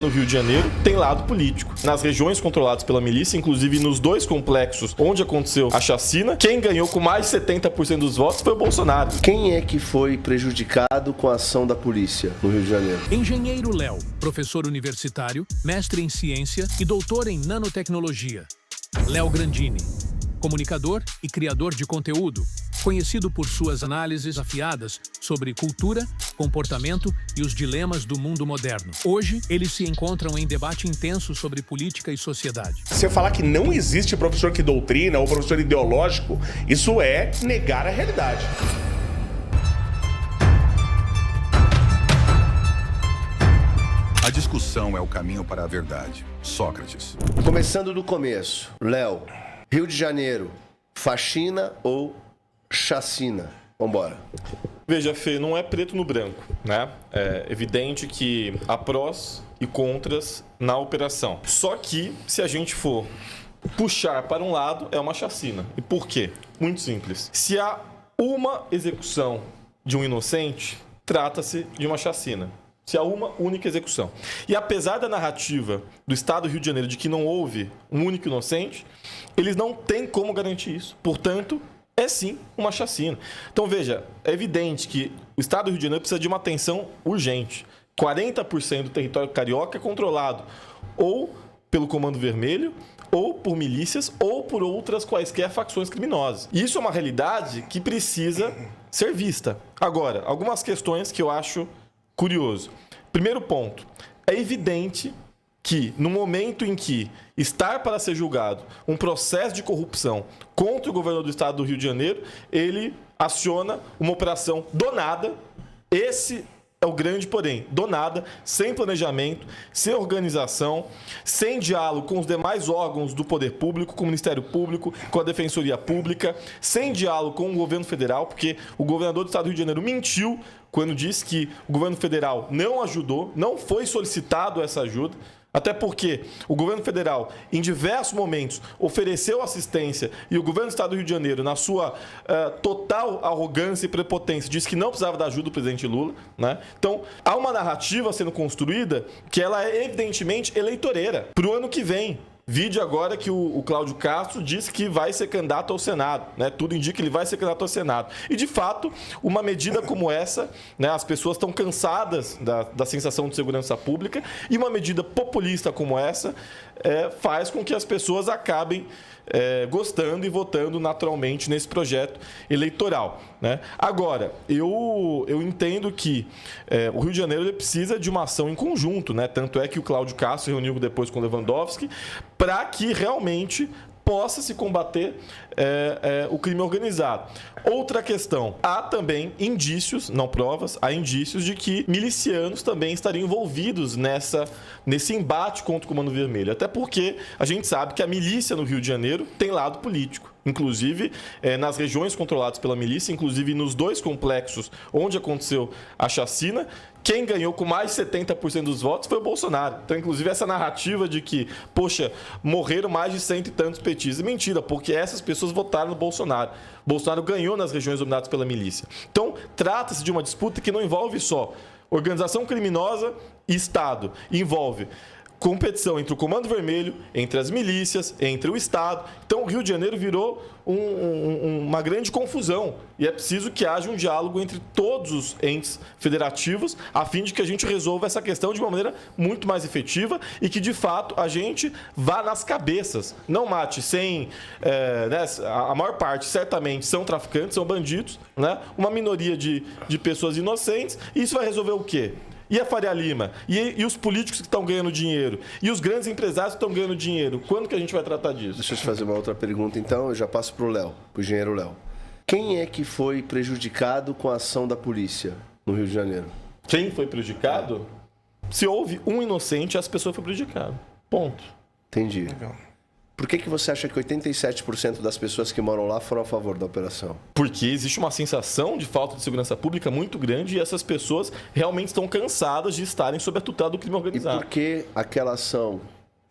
No Rio de Janeiro tem lado político. Nas regiões controladas pela milícia, inclusive nos dois complexos onde aconteceu a chacina, quem ganhou com mais de 70% dos votos foi o Bolsonaro. Quem é que foi prejudicado com a ação da polícia no Rio de Janeiro? Engenheiro Léo, professor universitário, mestre em ciência e doutor em nanotecnologia. Léo Grandini, comunicador e criador de conteúdo, conhecido por suas análises afiadas sobre cultura, comportamento e os dilemas do mundo moderno. Hoje, eles se encontram em debate intenso sobre política e sociedade. Se eu falar que não existe professor que doutrina ou professor ideológico, isso é negar a realidade. A discussão é o caminho para a verdade. Sócrates. Começando do começo. Léo, Rio de Janeiro, faxina ou chacina? Vambora. Veja, Fê, não é preto no branco, né? É evidente que há prós e contras na operação. Só que, se a gente for puxar para um lado, é uma chacina. E por quê? Muito simples. Se há uma execução de um inocente, trata-se de uma chacina. Se há uma única execução. E apesar da narrativa do Estado do Rio de Janeiro de que não houve um único inocente, eles não têm como garantir isso. Portanto, é sim uma chacina. Então, veja, é evidente que o Estado do Rio de Janeiro precisa de uma atenção urgente. 40% do território carioca é controlado ou pelo Comando Vermelho, ou por milícias, ou por outras quaisquer facções criminosas. Isso é uma realidade que precisa ser vista. Agora, algumas questões que eu acho curioso. Primeiro ponto, é evidente que no momento em que estar para ser julgado um processo de corrupção contra o governador do estado do Rio de Janeiro, ele aciona uma operação do nada. Esse é o grande porém, do nada, sem planejamento, sem organização, sem diálogo com os demais órgãos do poder público, com o Ministério Público, com a Defensoria Pública, sem diálogo com o governo federal, porque o governador do estado do Rio de Janeiro mentiu quando disse que o governo federal não ajudou, não foi solicitado essa ajuda. Até porque o governo federal, em diversos momentos, ofereceu assistência e o governo do estado do Rio de Janeiro, na sua total arrogância e prepotência, disse que não precisava da ajuda do presidente Lula, né? Então, há uma narrativa sendo construída que ela é evidentemente eleitoreira para o ano que vem. Vide agora que o Cláudio Castro disse que vai ser candidato ao Senado, né? Tudo indica que ele vai ser candidato ao Senado. E, de fato, uma medida como essa, né? As pessoas estão cansadas da sensação de segurança pública e uma medida populista como essa faz com que as pessoas acabem gostando e votando naturalmente nesse projeto eleitoral, né? Agora, eu entendo que o Rio de Janeiro ele precisa de uma ação em conjunto, né? Tanto é que o Cláudio Castro reuniu depois com o Lewandowski para que realmente possa se combater o crime organizado. Outra questão, há também indícios, não provas, há indícios de que milicianos também estariam envolvidos nesse embate contra o Comando Vermelho. Até porque a gente sabe que a milícia no Rio de Janeiro tem lado político. Inclusive, nas regiões controladas pela milícia, inclusive nos dois complexos onde aconteceu a chacina, quem ganhou com mais de 70% dos votos foi o Bolsonaro. Então, inclusive, essa narrativa de que, poxa, morreram mais de 100 e tantos petistas. Mentira, porque essas pessoas votaram no Bolsonaro. Bolsonaro ganhou nas regiões dominadas pela milícia. Então, trata-se de uma disputa que não envolve só organização criminosa e Estado. Envolve competição entre o Comando Vermelho, entre as milícias, entre o Estado. Então, o Rio de Janeiro virou uma grande confusão. E é preciso que haja um diálogo entre todos os entes federativos a fim de que a gente resolva essa questão de uma maneira muito mais efetiva e que, de fato, a gente vá nas cabeças. Não mate sem... né, a maior parte, certamente, são traficantes, são bandidos, né? Uma minoria de pessoas inocentes. E isso vai resolver o quê? E a Faria Lima? E os políticos que estão ganhando dinheiro? E os grandes empresários que estão ganhando dinheiro? Quando que a gente vai tratar disso? Deixa eu te fazer uma outra pergunta, então. Eu já passo para o Léo, para o engenheiro Léo. Quem é que foi prejudicado com a ação da polícia no Rio de Janeiro? Quem foi prejudicado? Se houve um inocente, essa pessoa foi prejudicada. Ponto. Entendi. Legal. Por que você acha que 87% das pessoas que moram lá foram a favor da operação? Porque existe uma sensação de falta de segurança pública muito grande e essas pessoas realmente estão cansadas de estarem sob a tutela do crime organizado. E por que aquela ação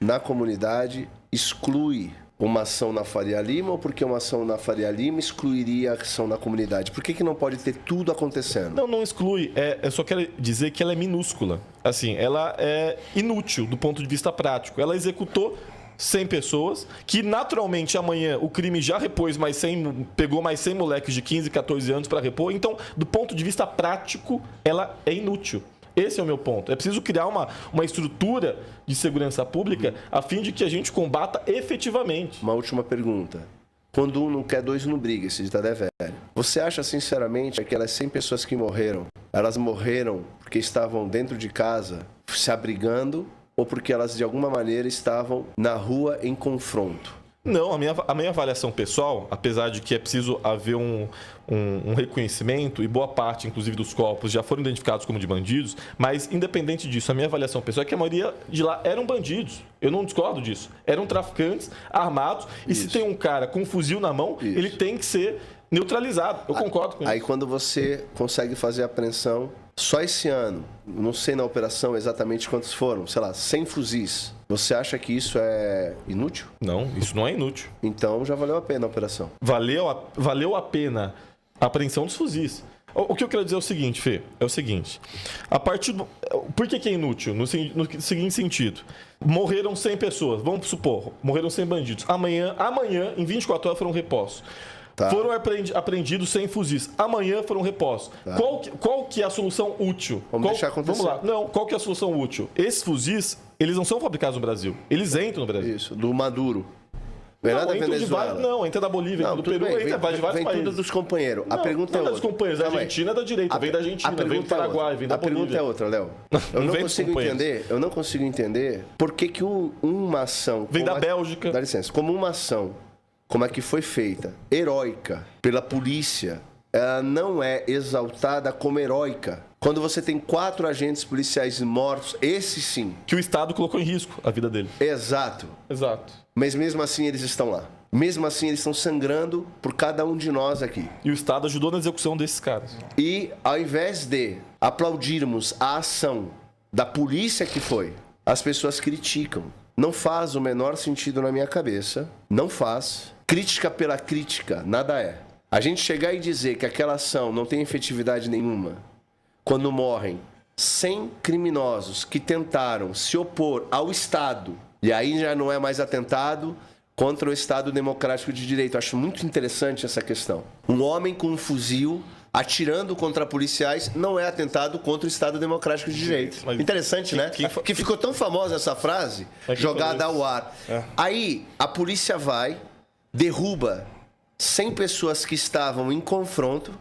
na comunidade exclui uma ação na Faria Lima ou porque uma ação na Faria Lima excluiria a ação na comunidade? Por que não pode ter tudo acontecendo? Não exclui. Eu só quero dizer que ela é minúscula. Assim, ela é inútil do ponto de vista prático. Ela executou 100 pessoas, que naturalmente amanhã o crime já repôs mais 100, pegou mais 100 moleques de 15, 14 anos para repor. Então, do ponto de vista prático, ela é inútil. Esse é o meu ponto. É preciso criar uma estrutura de segurança pública a fim de que a gente combata efetivamente. Uma última pergunta. Quando um não quer, dois não briga, esse ditado é velho. Você acha, sinceramente, que aquelas 100 pessoas que morreram, elas morreram porque estavam dentro de casa se abrigando ou porque elas, de alguma maneira, estavam na rua em confronto? Não, a minha avaliação pessoal, apesar de que é preciso haver um reconhecimento, e boa parte, inclusive, dos corpos já foram identificados como de bandidos, mas, independente disso, a minha avaliação pessoal é que a maioria de lá eram bandidos. Eu não discordo disso. Eram traficantes, armados, e se tem um cara com um fuzil na mão, ele tem que ser neutralizado. Eu concordo com isso. Aí, quando você consegue fazer a apreensão, só esse ano, não sei na operação exatamente quantos foram, sei lá, 100 fuzis. Você acha que isso é inútil? Não, isso não é inútil. Então já valeu a pena a operação. Valeu a pena a apreensão dos fuzis. O que eu quero dizer é o seguinte, Fê, por que é inútil? No seguinte sentido. Morreram 100 pessoas, vamos supor, morreram 100 bandidos. Amanhã, em 24 horas, foram repostos. Tá. Foram apreendidos 100 fuzis. Amanhã foram repostos. Tá. Qual que é a solução útil? Deixar acontecer. Vamos lá. Não, qual que é a solução útil? Esses fuzis, eles não são fabricados no Brasil. Eles entram no Brasil. Isso, do Maduro. Vem lá da Venezuela. Entra da Bolívia, entra do Peru, vem de vários países. Vem tudo dos companheiros. A pergunta é outra. Dos companheiros. A Argentina é da direita, vem da Argentina, vem do Paraguai, vem da Bolívia. A pergunta é outra, Léo. Eu não consigo entender por que uma ação... Vem da Bélgica. Dá licença. Como uma ação... como é que foi feita, heróica, pela polícia, ela não é exaltada como heróica. Quando você tem 4 agentes policiais mortos, esse sim. Que o Estado colocou em risco a vida dele. Exato. Mas mesmo assim eles estão lá. Mesmo assim eles estão sangrando por cada um de nós aqui. E o Estado ajudou na execução desses caras. E ao invés de aplaudirmos a ação da polícia que foi, as pessoas criticam. Não faz o menor sentido na minha cabeça. Não faz. Crítica pela crítica, nada é. A gente chegar e dizer que aquela ação não tem efetividade nenhuma, quando morrem 100 criminosos que tentaram se opor ao Estado, e aí já não é mais atentado contra o Estado democrático de direito. Eu acho muito interessante essa questão. Um homem com um fuzil atirando contra policiais não é atentado contra o Estado democrático de direito. Mas interessante, né? Que ficou tão famosa essa frase, jogada ao ar. Aí a polícia vai, derruba 100 pessoas que estavam em confronto,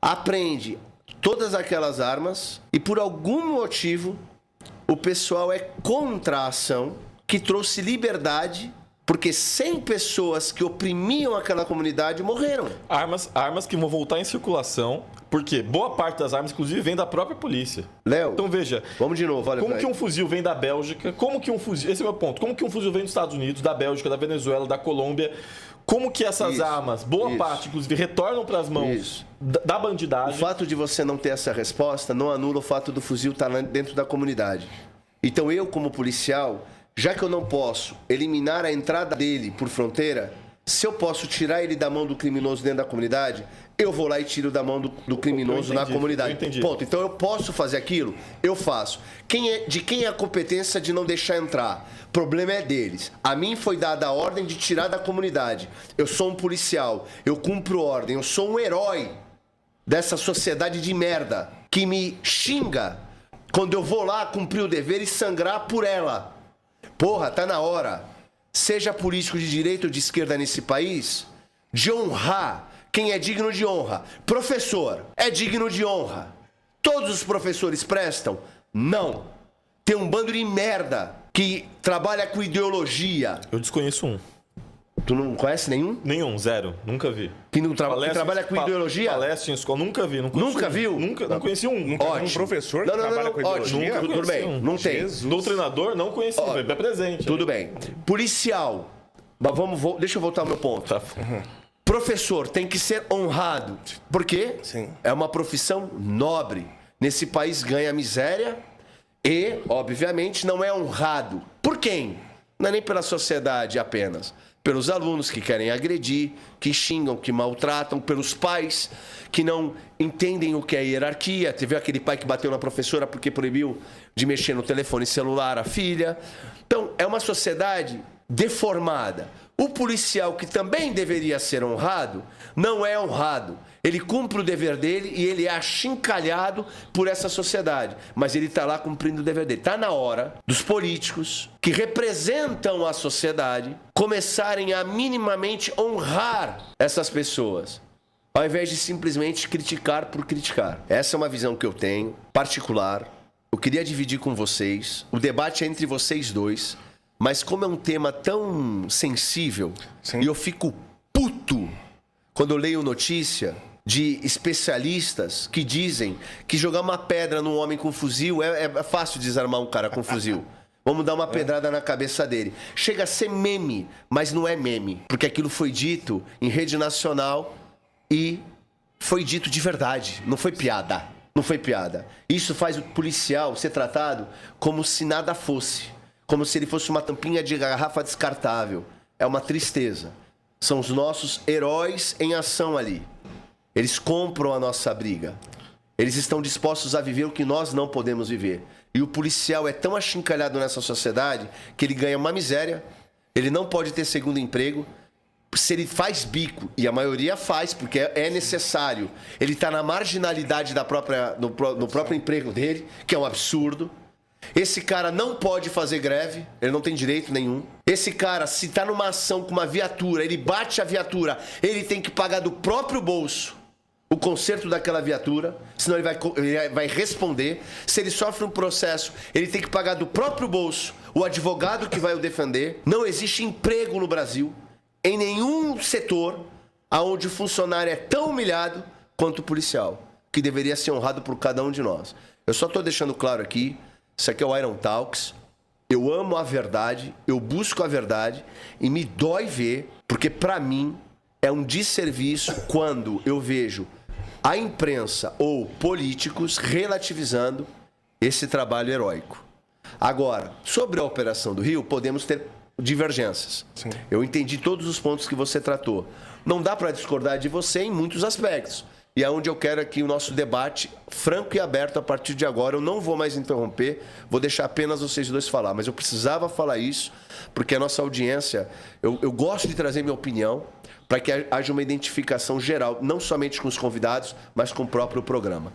apreende todas aquelas armas e, por algum motivo, o pessoal é contra a ação que trouxe liberdade, porque 100 pessoas que oprimiam aquela comunidade morreram. Armas que vão voltar em circulação, porque boa parte das armas, inclusive, vem da própria polícia. Léo, então veja, vamos de novo. Olha, como que um fuzil vem da Bélgica? Como que um fuzil... Esse é o meu ponto. Como que um fuzil vem dos Estados Unidos, da Bélgica, da Venezuela, da Colômbia? Como que essas armas, boa parte, inclusive, retornam para as mãos da bandidagem? O fato de você não ter essa resposta não anula o fato do fuzil estar dentro da comunidade. Então eu, como policial, já que eu não posso eliminar a entrada dele por fronteira, se eu posso tirar ele da mão do criminoso dentro da comunidade, eu vou lá e tiro da mão do criminoso na comunidade. Entendi. Ponto. Então eu posso fazer aquilo? Eu faço. De quem é a competência de não deixar entrar? O problema é deles. A mim foi dada a ordem de tirar da comunidade. Eu sou um policial, eu cumpro ordem, eu sou um herói dessa sociedade de merda que me xinga quando eu vou lá cumprir o dever e sangrar por ela. Porra, tá na hora, seja político de direita ou de esquerda nesse país, de honrar quem é digno de honra. Professor é digno de honra. Todos os professores prestam? Não. Tem um bando de merda que trabalha com ideologia. Eu desconheço um. Tu não conhece nenhum? Nenhum, zero. Nunca vi. Que trabalha com ideologia? Palestra em escola, nunca vi. Nunca viu? Não conheci um. Nunca vi um professor que trabalha com ideologia? Tudo bem, não tem. Jesus. Doutrinador, não conheci. É presente. Tudo bem. Policial. Deixa eu voltar ao meu ponto. Tá. Professor tem que ser honrado. Por quê? Sim. É uma profissão nobre. Nesse país ganha miséria e, obviamente, não é honrado. Por quem? Não é nem pela sociedade apenas. pelos alunos que querem agredir, que xingam, que maltratam, pelos pais que não entendem o que é hierarquia. Teve aquele pai que bateu na professora porque proibiu de mexer no telefone celular a filha. Então, é uma sociedade deformada. O policial, que também deveria ser honrado, não é honrado. Ele cumpre o dever dele e ele é achincalhado por essa sociedade. Mas ele está lá cumprindo o dever dele. Está na hora dos políticos que representam a sociedade começarem a minimamente honrar essas pessoas, ao invés de simplesmente criticar por criticar. Essa é uma visão que eu tenho, particular. Eu queria dividir com vocês. O debate é entre vocês dois. Mas como é um tema tão sensível, sim, e eu fico puto quando eu leio notícia de especialistas que dizem que jogar uma pedra num homem com fuzil é fácil desarmar um cara com fuzil. Vamos dar uma pedrada na cabeça dele. Chega a ser meme, mas não é meme. Porque aquilo foi dito em rede nacional e foi dito de verdade. Não foi piada. Não foi piada. Isso faz o policial ser tratado como se nada fosse. Como se ele fosse uma tampinha de garrafa descartável. É uma tristeza. São os nossos heróis em ação ali. Eles compram a nossa briga. Eles estão dispostos a viver o que nós não podemos viver. E o policial é tão achincalhado nessa sociedade que ele ganha uma miséria, ele não pode ter segundo emprego. Se ele faz bico, e a maioria faz, porque é necessário, ele está na marginalidade no próprio emprego dele, que é um absurdo. Esse cara não pode fazer greve, ele não tem direito nenhum. Esse cara, se está numa ação com uma viatura, ele bate a viatura, ele tem que pagar do próprio bolso o conserto daquela viatura, senão ele vai responder. Se ele sofre um processo, ele tem que pagar do próprio bolso o advogado que vai o defender. Não existe emprego no Brasil, em nenhum setor, onde o funcionário é tão humilhado quanto o policial, que deveria ser honrado por cada um de nós. Eu só estou deixando claro aqui, isso aqui é o Iron Talks. Eu amo a verdade, eu busco a verdade e me dói ver, porque para mim é um desserviço quando eu vejo a imprensa ou políticos relativizando esse trabalho heróico. Agora, sobre a Operação do Rio, podemos ter divergências. Sim. Eu entendi todos os pontos que você tratou. Não dá para discordar de você em muitos aspectos. E é onde eu quero aqui o nosso debate franco e aberto a partir de agora. Eu não vou mais interromper, vou deixar apenas vocês dois falar. Mas eu precisava falar isso, porque a nossa audiência... Eu gosto de trazer minha opinião para que haja uma identificação geral, não somente com os convidados, mas com o próprio programa.